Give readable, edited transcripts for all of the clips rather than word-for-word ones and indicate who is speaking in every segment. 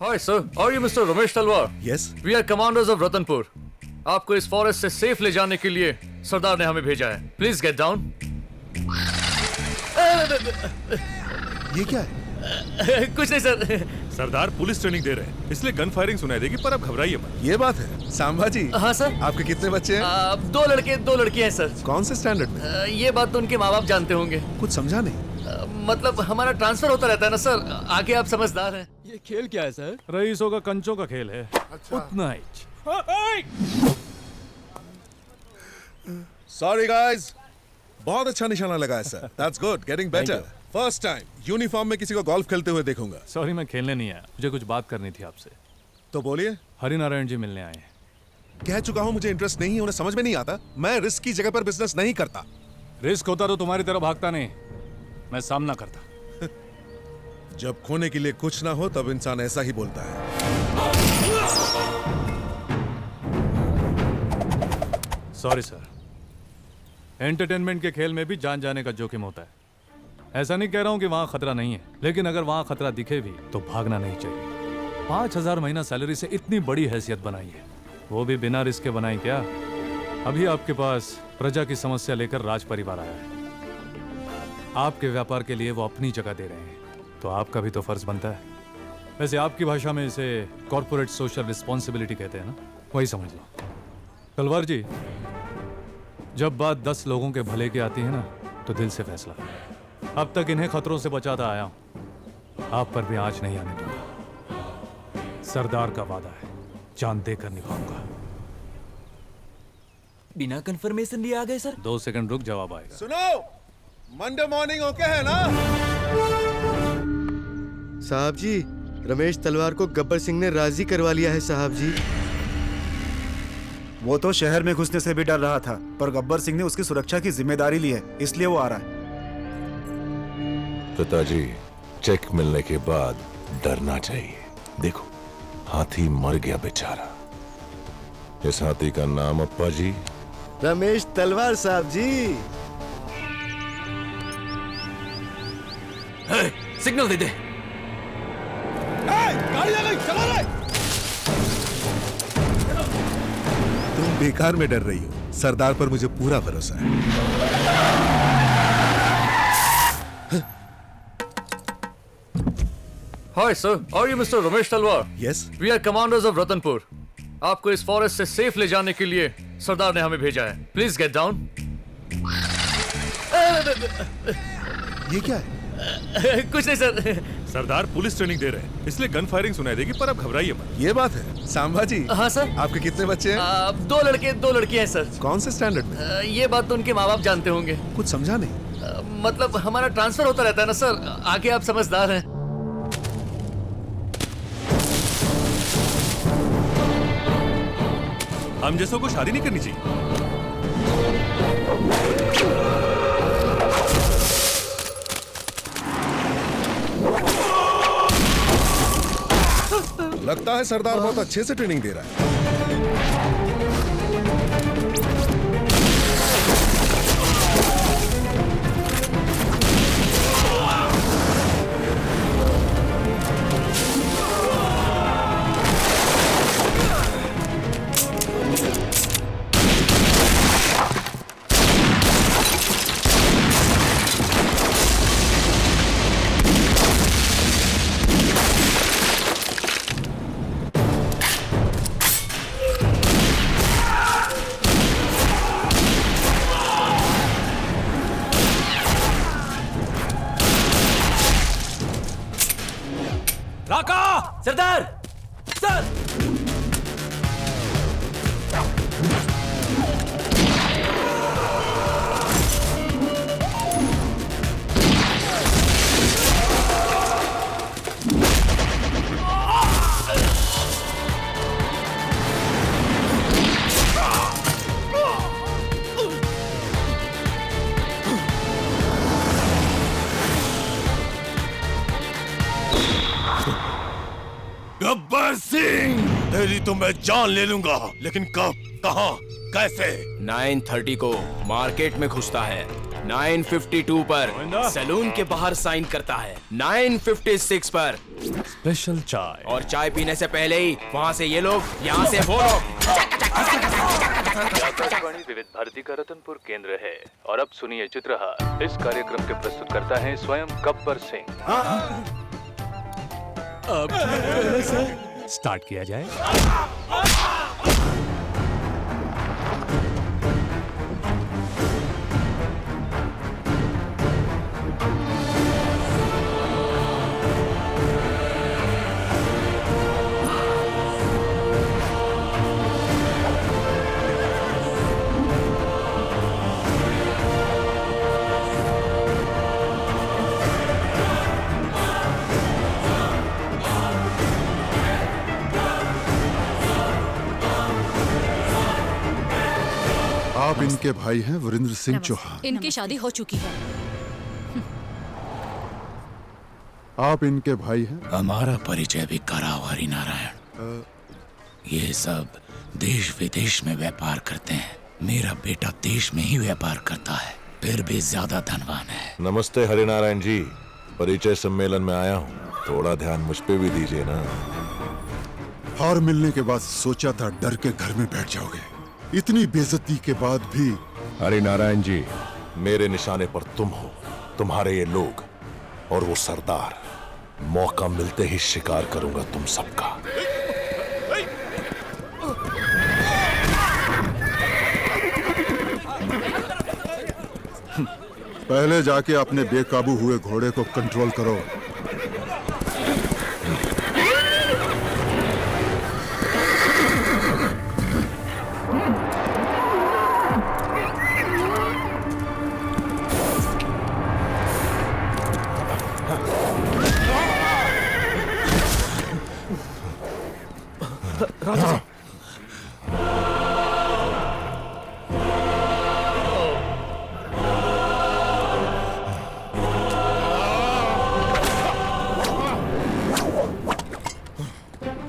Speaker 1: Hi sir, are you Mr. Ramesh Talwar?
Speaker 2: Yes.
Speaker 1: We are commanders of Ratanpur. आपको इस forest से safe ले जाने के लिए सरदार ने हमें भेजा है. Please get down.
Speaker 2: ये क्या है?
Speaker 1: कुछ नहीं सर.
Speaker 3: सरदार पुलिस ट्रेनिंग दे रहे हैं, इसलिए गन फायरिंग सुनाई देगी, पर अब घबराइए मत।
Speaker 2: ये बात है। सांबा जी।
Speaker 1: हाँ सर.
Speaker 2: आपके कितने बच्चे हैं?
Speaker 1: 2 लड़के 2 लड़कियां हैं सर.
Speaker 2: कौन से स्टैंडर्ड में?
Speaker 1: ये बात तो उनके माँ बाप जानते होंगे.
Speaker 2: कुछ समझा नहीं।
Speaker 1: मतलब हमारा ट्रांसफर होता रहता है ना सर. आगे आप समझदार हैं.
Speaker 4: ये खेल क्या है सर?
Speaker 3: रईसों का कंचों का खेल है। उतना ही।
Speaker 2: सॉरी गाइस, बहुत अच्छा निशाना लगाया sir. That's good, getting better. First time uniform में किसी को गोल्फ खेलते हुए देखूंगा.
Speaker 3: सॉरी, मैं खेलने नहीं आया, मुझे कुछ बात करनी थी आपसे।
Speaker 2: तो बोलिए.
Speaker 3: हरिनारायण जी मिलने आए हैं।
Speaker 2: कह चुका हूं मुझे इंटरेस्ट नहीं है, उन्हें समझ में नहीं आता. मैं रिस्क की जगह पर बिजनेस नहीं करता.
Speaker 3: रिस्क होता तो तुम्हारी तरह भागता नहीं, मैं सामना करता।
Speaker 2: जब खोने के लिए कुछ ना हो तब इंसान ऐसा ही बोलता है.
Speaker 3: सॉरी सर, एंटरटेनमेंट के खेल में भी जान जाने का जोखिम होता है. ऐसा नहीं कह रहा हूं कि वहां खतरा नहीं है, लेकिन अगर वहां खतरा दिखे भी तो भागना नहीं चाहिए. 5,000 महीना सैलरी से इतनी बड़ी हैसियत बनाई है, वो भी बिना रिस्क के बनाई क्या? अभी आपके पास प्रजा की समस्या लेकर राज परिवार आया है. आपके व्यापार के लिए वो अपनी जगह दे रहे हैं, तो आपका भी तो फर्ज बनता है. वैसे आपकी भाषा में इसे कॉर्पोरेट सोशल रिस्पॉन्सिबिलिटी कहते हैं ना, वही समझ लो. तलवार जी, जब बात 10 लोगों के भले की आती है ना, तो दिल से फैसला. अब तक इन्हें खतरों से बचाता आया हूं, आप पर भी आंच नहीं आने दूंगा. सरदार का वादा है, जान देकर निभाऊंगा.
Speaker 4: बिना कंफर्मेशन लिए आ गए सर?
Speaker 3: 2 सेकंड रुक, जवाब आएगा.
Speaker 2: सुनो, मंडे मॉर्निंग ओके है ना?
Speaker 5: साहब जी, रमेश तलवार को गब्बर सिंह ने राजी करवा लिया है साहब जी.
Speaker 6: वो तो शहर में घुसने से भी डर रहा था, पर गब्बर सिंह ने उसकी सुरक्षा की जिम्मेदारी ली है, इसलिए वो आ रहा है.
Speaker 7: पिताजी, चेक मिलने के बाद डरना चाहिए. देखो, हाथी मर गया बेचारा. इस हाथी का नाम अप्पा जी
Speaker 5: रमेश तलवार साहब जी.
Speaker 4: सिग्नल दे दे.
Speaker 2: गाड़ी आ गई, चलो रे. तुम बेकार में डर रही हो. सरदार पर मुझे पूरा भरोसा है.
Speaker 1: Hi sir, are you Mr. Ramesh Talwar?
Speaker 2: Yes.
Speaker 1: We are commanders of Ratanpur. आपको इस फॉरेस्ट से सेफ ले जाने के लिए सरदार ने हमें भेजा है. Please get down.
Speaker 2: ये क्या है?
Speaker 1: कुछ नहीं सर.
Speaker 3: सरदार पुलिस ट्रेनिंग दे रहे हैं, इसलिए गन फायरिंग सुनाई देगी, पर अब घबराइए मत.
Speaker 2: ये बात है. सांबा जी.
Speaker 1: हाँ सर.
Speaker 2: आपके कितने बच्चे हैं?
Speaker 1: 2 लड़के 2 लड़कियां हैं सर.
Speaker 2: कौन से स्टैंडर्ड में?
Speaker 1: ये बात तो उनके माँ बाप जानते होंगे.
Speaker 2: कुछ समझा नहीं.
Speaker 1: मतलब हमारा ट्रांसफर होता रहता है ना सर. आगे आप समझदार हैं.
Speaker 3: हम जैसों को शादी नहीं करनी चाहिए.
Speaker 2: लगता है सरदार बहुत अच्छे से ट्रेनिंग दे रहा है.
Speaker 4: राका! सरदार! सर!
Speaker 7: गब्बर सिंह, तेरी तो मैं जान ले लूंगा, लेकिन कब, कहां, कैसे?
Speaker 8: 9:30 को मार्केट में घुसता है. 952 पर सैलून के बाहर साइन करता है, 956 पर
Speaker 3: स्पेशल चाय।
Speaker 8: और चाय पीने से पहले ही वहाँ से ये लोग, यहाँ से वो लोग।
Speaker 3: आकाशवाणी विविध भारती का रतनपुर केंद्र है और अब सुनिए चित्रहार। इस कार्यक्रम के प्रस्तुत करता है स्वयं गब्बर सिंह। अब स्टार्ट किया जाए।
Speaker 9: आप इनके भाई हैं वीरेंद्र सिंह चौहान।
Speaker 10: इनकी शादी हो चुकी है।
Speaker 9: आप इनके भाई हैं।
Speaker 11: हमारा परिचय भी कराओ हरिनारायण। ये सब देश विदेश में व्यापार करते हैं। मेरा बेटा देश में ही व्यापार करता है, फिर भी ज्यादा धनवान है।
Speaker 7: नमस्ते हरिनारायण जी, परिचय सम्मेलन में आया हूँ, थोड़ा ध्यान मुझ पे भी दीजिए ना।
Speaker 9: हार मिलने के बाद सोचा था डर के घर में बैठ जाओगे, इतनी बेइज्जती के बाद भी।
Speaker 7: हरिनारायण जी, मेरे निशाने पर तुम हो, तुम्हारे ये लोग और वो सरदार। मौका मिलते ही शिकार करूंगा तुम सबका।
Speaker 9: पहले जाके अपने बेकाबू हुए घोड़े को कंट्रोल करो।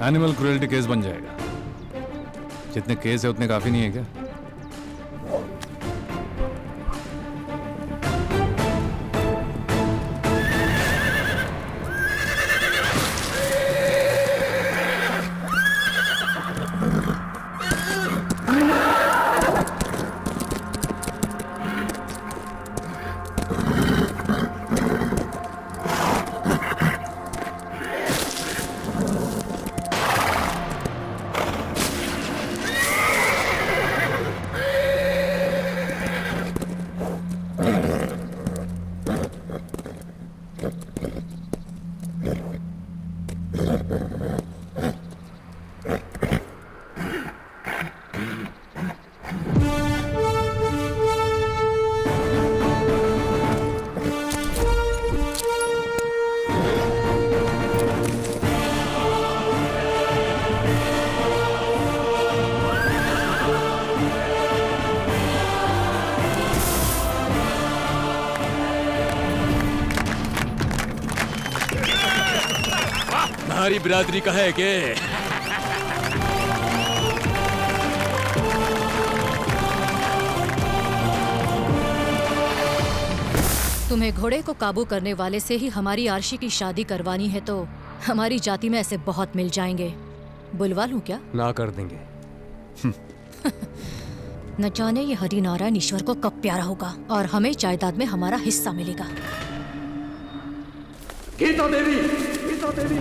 Speaker 3: एनिमल क्रूएल्टी केस बन जाएगा। जितने केस है उतने काफी नहीं है क्या?
Speaker 4: हमारी बिरादरी का है के?
Speaker 10: तुम्हें घोड़े को काबू करने वाले से ही हमारी आरशी की शादी करवानी है तो हमारी जाति में ऐसे बहुत मिल जाएंगे। बुलवा लूं क्या?
Speaker 4: ना कर देंगे।
Speaker 10: न जाने ये हरिनारायण ईश्वर को कब प्यारा होगा और हमें जायदाद में हमारा हिस्सा मिलेगा।
Speaker 12: गीता देवी, गीता देवी।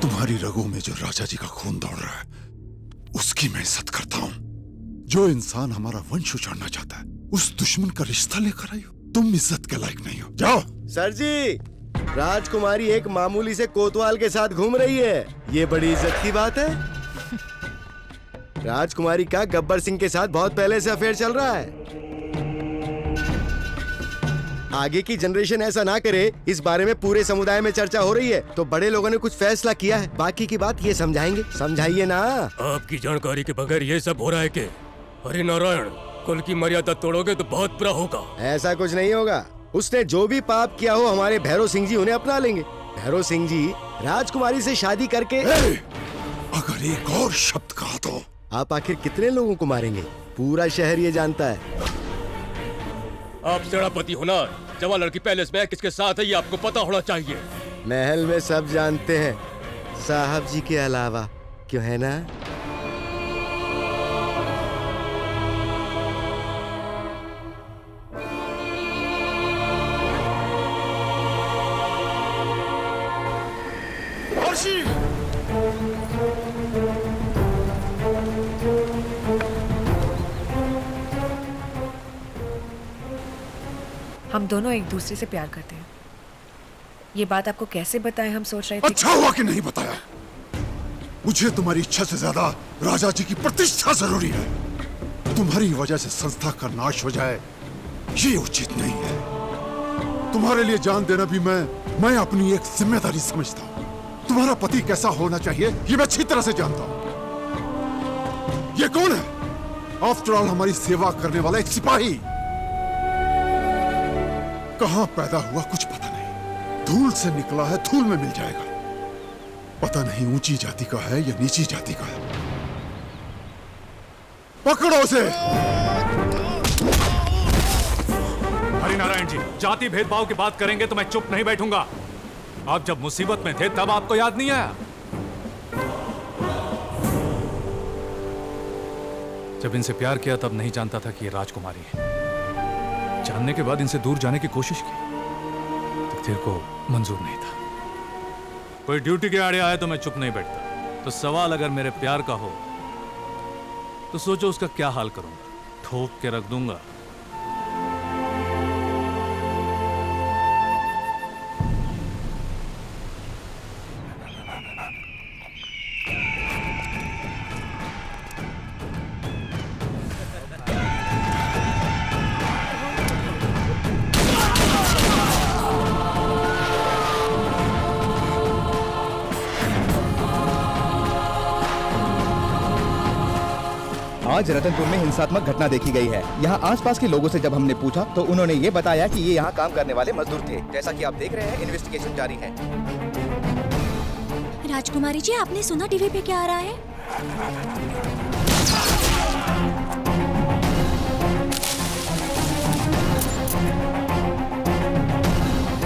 Speaker 9: तुम्हारी रगों में जो राजा जी का खून दौड़ रहा है उसकी मैं इज्जत करता हूँ। जो इंसान हमारा वंश उजाड़ना चाहता है उस दुश्मन का रिश्ता लेकर आई हो। तुम इज्जत के लायक नहीं हो, जाओ।
Speaker 5: सर जी, राजकुमारी एक मामूली से कोतवाल के साथ घूम रही है, ये बड़ी इज्जत की बात है। राजकुमारी का गब्बर सिंह के साथ बहुत पहले से अफेयर चल रहा है। आगे की जनरेशन ऐसा ना करे, इस बारे में पूरे समुदाय में चर्चा हो रही है, तो बड़े लोगों ने कुछ फैसला किया है। बाकी की बात ये समझाएंगे, समझाइए ना।
Speaker 13: आपकी जानकारी के बगैर ये सब हो रहा है कि हरिनारायण, कुल की मर्यादा तोड़ोगे तो बहुत बुरा होगा।
Speaker 5: ऐसा कुछ नहीं होगा। उसने जो भी पाप किया हो, हमारे भैरव सिंह जी उन्हें अपना लेंगे। भैरव सिंह जी राजकुमारी से शादी करके
Speaker 9: अगर एक और शब्द कहा तो
Speaker 5: आप आखिर कितने लोगों को मारेंगे? पूरा शहर ये जानता है।
Speaker 13: आप सेनापति हो ना, जवान लड़की पैलेस में किसके साथ है ये आपको पता होना चाहिए।
Speaker 5: महल में सब जानते हैं, साहब जी के अलावा, क्यों है ना?
Speaker 14: हम दोनों एक दूसरे से प्यार करते हैं। ये बात आपको कैसे बताएं, हम सोच रहे थे।
Speaker 9: अच्छा हुआ कि नहीं बताया। मुझे तुम्हारी इच्छा से ज्यादा राजा जी की प्रतिष्ठा जरूरी है। तुम्हारी वजह से संस्था का नाश हो जाए ये उचित नहीं है। तुम्हारे लिए जान देना भी मैं अपनी एक जिम्मेदारी समझता हूँ। तुम्हारा पति कैसा होना चाहिए ये मैं अच्छी तरह से जानता हूँ। ये कौन है? आफ्टर ऑल हमारी सेवा करने वाला एक सिपाही। कहां पैदा हुआ कुछ पता नहीं, धूल से निकला है धूल में मिल जाएगा। पता नहीं ऊंची जाति का है या नीची जाति का है। पकड़ो उसे।
Speaker 3: हरिनारायण जी, जाति भेदभाव की बात करेंगे तो मैं चुप नहीं बैठूंगा। आप जब मुसीबत में थे तब आपको याद नहीं आया? जब इनसे प्यार किया तब नहीं जानता था कि ये राजकुमारी है। जानने के बाद इनसे दूर जाने की कोशिश की, तकदीर को मंजूर नहीं था। कोई ड्यूटी के आड़े आए तो मैं चुप नहीं बैठता। तो सवाल अगर मेरे प्यार का हो तो सोचो उसका क्या हाल करूंगा। ठोक के रख दूंगा।
Speaker 15: आज रतनपुर में हिंसात्मक घटना देखी गई है। यहाँ आसपास के लोगों से जब हमने पूछा तो उन्होंने ये बताया कि ये यहाँ काम करने वाले मजदूर थे। जैसा कि आप देख रहे हैं, इन्वेस्टिगेशन जारी है।
Speaker 16: राजकुमारी जी, आपने सुना टीवी पे क्या आ रहा है?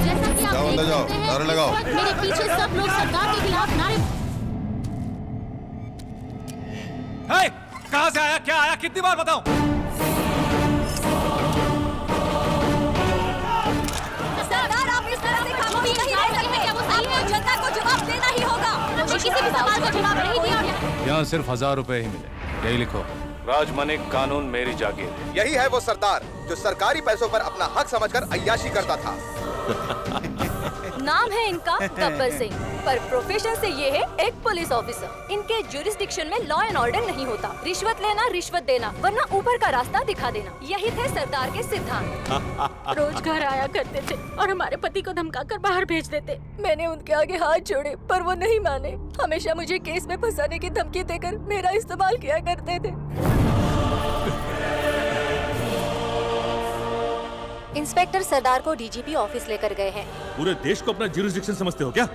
Speaker 17: जैसा कि आप देख सकते हैं,
Speaker 9: लगाओ।
Speaker 17: मेरे पीछे सब लोग सरकार के खिलाफ नारे।
Speaker 3: कहां से आया, क्या आया, कितनी बार बताऊं?
Speaker 16: सरदार, आप इस तरह से खामोश नहीं रह सकते। आपको जनता को जवाब देना ही होगा।
Speaker 17: मुझे किसी भी सवाल का जवाब नहीं दिया।
Speaker 3: यहाँ सिर्फ 1000 रुपए ही मिले। यही लिखो, राजमनिक कानून मेरी जागीर।
Speaker 15: यही है वो सरदार जो सरकारी पैसों पर अपना हक समझकर अय्याशी करता था।
Speaker 16: नाम है इनका गब्बर सिंह, पर प्रोफेशन से ये है एक पुलिस ऑफिसर। इनके जुरिस्डिक्शन में लॉ एंड ऑर्डर नहीं होता। रिश्वत लेना, रिश्वत देना, वरना ऊपर का रास्ता दिखा देना, यही थे सरदार के सिद्धांत।
Speaker 17: रोज घर आया करते थे और हमारे पति को धमकाकर बाहर भेज देते।
Speaker 16: मैंने उनके आगे हाथ जोड़े पर वो नहीं माने। हमेशा मुझे केस में फंसाने की धमकी देकर मेरा इस्तेमाल किया करते थे। इंस्पेक्टर सरदार को डीजीपी ऑफिस लेकर गए हैं।
Speaker 18: पूरे देश को अपना जुरिस्डिक्शन समझते हो क्या?